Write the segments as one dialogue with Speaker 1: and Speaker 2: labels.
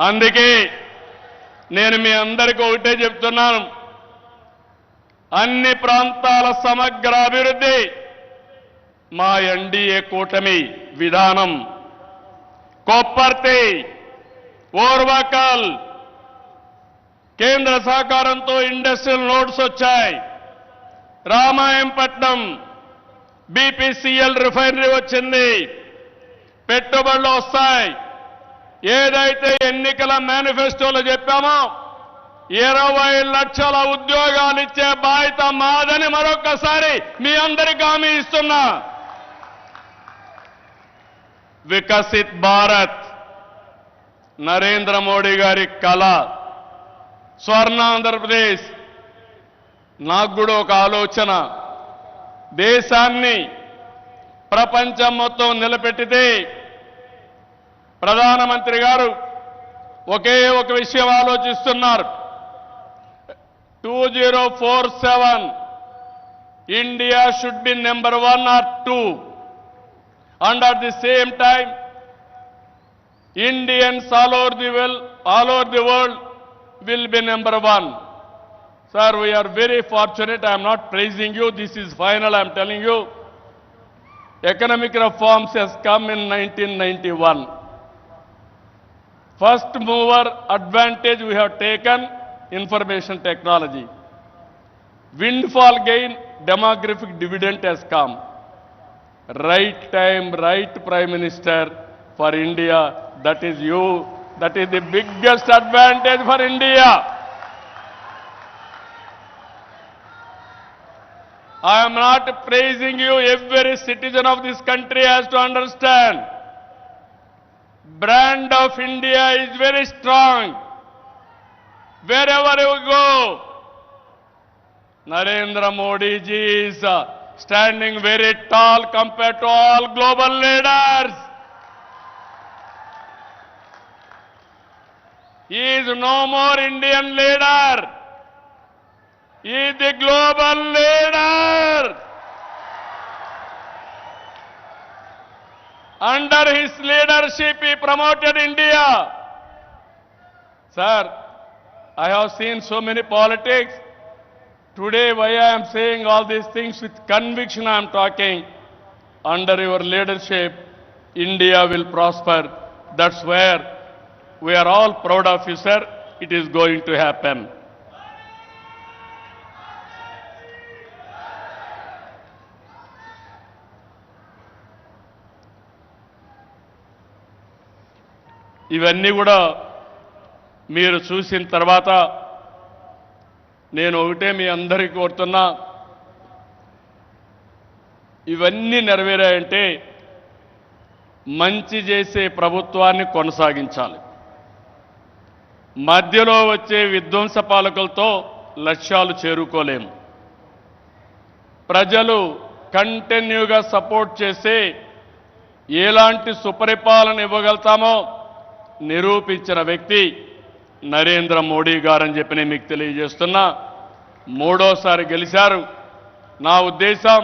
Speaker 1: అందుకే నేను మీ అందరికీ ఒకటే చెప్తున్నాను, అన్ని ప్రాంతాల సమగ్ర అభివృద్ధి మా ఎన్డీఏ కూటమి విధానం. కొప్పర్తి, ఓర్వకల్ కేంద్ర సహకారంతో ఇండస్ట్రియల్ నోడ్స్ వచ్చాయి. రామాయంపట్నం బీపీసీఎల్ రిఫైనరీ వచ్చింది. పెట్టుబడులు వస్తాయి. ఏదైతే ఎన్నికల మేనిఫెస్టోలో చెప్పామో 20 లక్షల ఉద్యోగాలు ఇచ్చే బాధ్యత మాదని మరొక్కసారి మీ అందరికీ హామీ ఇస్తున్నా. వికసిత్ భారత్ నరేంద్ర మోడీ గారి కళ. స్వర్ణ ఆంధ్రప్రదేశ్. నాకు కూడా ఒక ఆలోచన, దేశాన్ని ప్రపంచం మొత్తం నిలబెట్టితే ప్రధానమంత్రి గారు ఒకే ఒక విషయం ఆలోచిస్తున్నారు. 2047 India should be number 1 or 2, and at the same time Indians all over the world will be number 1. Sir, we are very fortunate. I am not praising you. This is final. I am telling you. Economic reforms has come in 1991. First mover advantage we have taken, information technology. Windfall gain, demographic dividend has come. Right time, right Prime Minister for India. That is you. That is the biggest advantage for India. I am not praising you. Every citizen of this country has to understand. Brand of India is very strong. Wherever you go, Narendra Modi ji is standing very tall compared to all global leaders. He is no more Indian leader. He is the global leader. Under his leadership, he promoted India. Sir, I have seen so many politics. Today, why I am saying all these things with conviction, I am talking. Under your leadership, India will prosper. That's where we are all proud of you, sir. It is going to happen. ఇవన్నీ కూడా మీరు చూసిన తర్వాత నేను ఒకటే మీ అందరికీ కోరుతున్నా, ఇవన్నీ నెరవేరాయంటే మంచి చేసే ప్రభుత్వాన్ని కొనసాగించాలి. మధ్యలో వచ్చే విధ్వంస పాలకులతో లక్ష్యాలు చేరుకోలేము. ప్రజలు కంటిన్యూగా సపోర్ట్ చేసి ఎలాంటి సుపరిపాలన ఇవ్వగలుగుతామో నిరూపించిన వ్యక్తి నరేంద్ర మోడీ గారని చెప్పి నేను మీకు తెలియజేస్తున్నా. మూడోసారి గెలిచారు. నా ఉద్దేశం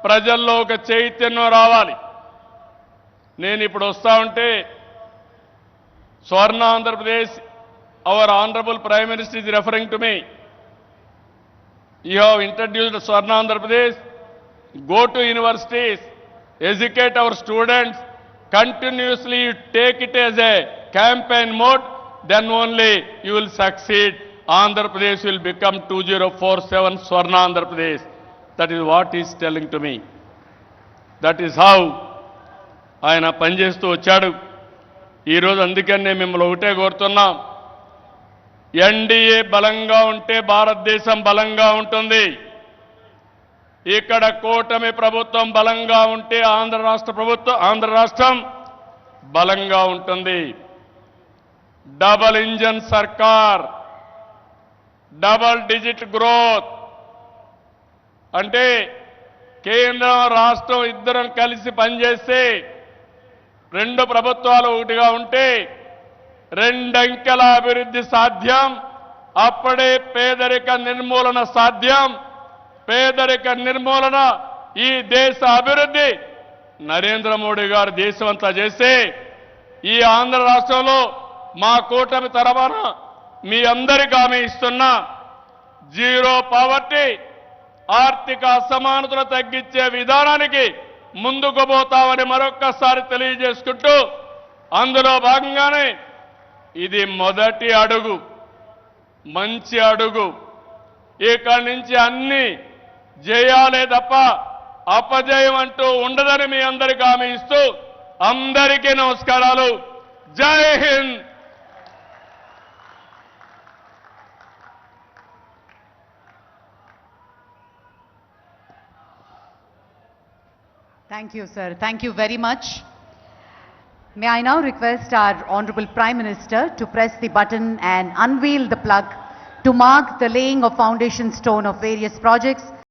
Speaker 1: ప్రజల్లో ఒక చైతన్యం రావాలి. నేను ఇప్పుడు వస్తా ఉంటే స్వర్ణ Andhra Pradesh, our honourable prime minister is referring to me. You have introduced Swarna Andhra Pradesh. Go to universities, educate our students, continuously you take it as a campaign mode, then only you will succeed. Andhra Pradesh will become 2047 Swarna Andhra Pradesh. That is what he is telling to me. That is how ఆయన పనిచేస్తూ వచ్చాడు. ఈరోజు అందుకని నేను మిమ్మల్ని ఒకటే కోరుతున్నాం, NDA బలంగా ఉంటే భారతదేశం బలంగా ఉంటుంది. ఇక్కడ కూటమి ప్రభుత్వం బలంగా ఉంటే ఆంధ్ర రాష్ట్రం బలంగా ఉంటుంది. డబల్ ఇంజన్ సర్కార్, డబల్ డిజిట్ గ్రోత్ అంటే కేంద్రం రాష్ట్రం ఇద్దరం కలిసి పనిచేస్తే, రెండు ప్రభుత్వాలు ఒకటిగా ఉంటే రెండంకెల అభివృద్ధి సాధ్యం. అప్పుడే పేదరిక నిర్మూలన సాధ్యం. పేదరిక నిర్మూలన, ఈ దేశ అభివృద్ధి నరేంద్ర మోడీ గారు దేశమంతా చేస్తే, ఈ ఆంధ్ర రాష్ట్రంలో మా కూటమి తరఫున మీ అందరికీ హామీ ఇస్తున్నా, జీరో పావర్టీ, ఆర్థిక అసమానతలు తగ్గించే విధానానికి ముందుకు పోతామని మరొక్కసారి తెలియజేసుకుంటూ, అందులో భాగంగానే ఇది మొదటి అడుగు, మంచి అడుగు. ఇక్కడి నుంచి అన్ని జయాలే తప్ప అపజయం అంటూ ఉండదని మీ అందరికీ హామీ ఇస్తూ, అందరికీ నమస్కారాలు. జై Hind.
Speaker 2: Thank you, sir. Thank you very much. May I now request our Honorable Prime Minister to press the button and unveil the plug to mark the laying of foundation stone of various projects